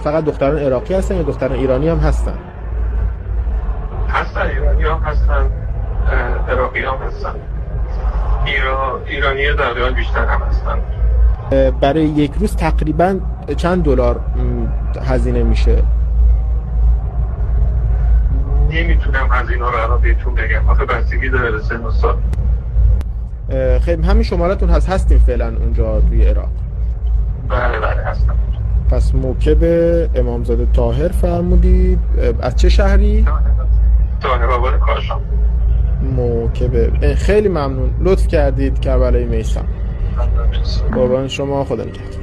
فقط دختران عراقی هستن یا دختران ایرانی هم هستن؟ هستن، ایرانی هم هستن، عراقی هم هستن. ایرانی تقریبا بیشتر هم هستن. برای یک روز تقریبا چند دلار هزینه میشه؟ نمیتونم هزینه رو الان بهتون بگم، آخه بستگی داره به سن و سال. خیلی همین شمارتون هستیم فعلا اونجا توی عراق؟ بله هستم. پس موکب امامزاده طاهر فرمودید. از چه شهری؟ طاهر آباد کاشان. موکب. خیلی ممنون، لطف کردید کربلای میثم. قربان شما، خدا نگهدار.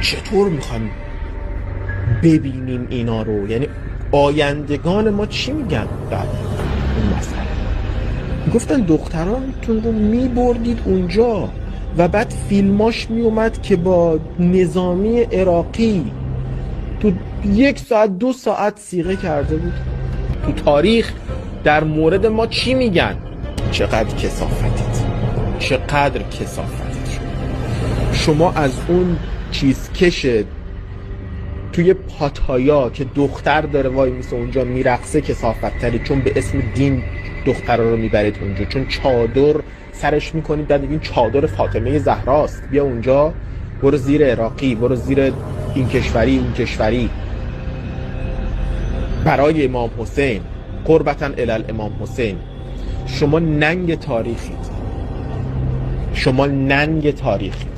چطور میخوایم ببینیم اینا رو؟ یعنی آیندگان ما چی میگن بعد این مسئله؟ گفتن دخترانتون رو میبردید اونجا و بعد فیلماش میومد که با نظامی عراقی تو 1 ساعت 2 ساعت صیغه کرده بود. تو تاریخ در مورد ما چی میگن؟ چقدر کثافتید، چقدر کثافتید. شما از اون چیزکش توی پاتایا که دختر داره وای میسه اونجا میرقصه کثافت تری، چون به اسم دین دخترها رو میبرید اونجا، چون چادر سرش میکنید بعد این چادر فاطمه زهراست، بیا اونجا، برو زیر عراقی، برو زیر این کشوری اون کشوری، برای امام حسین، قربتاً الی امام حسین. شما ننگ تاریخید، شما ننگ تاریخید.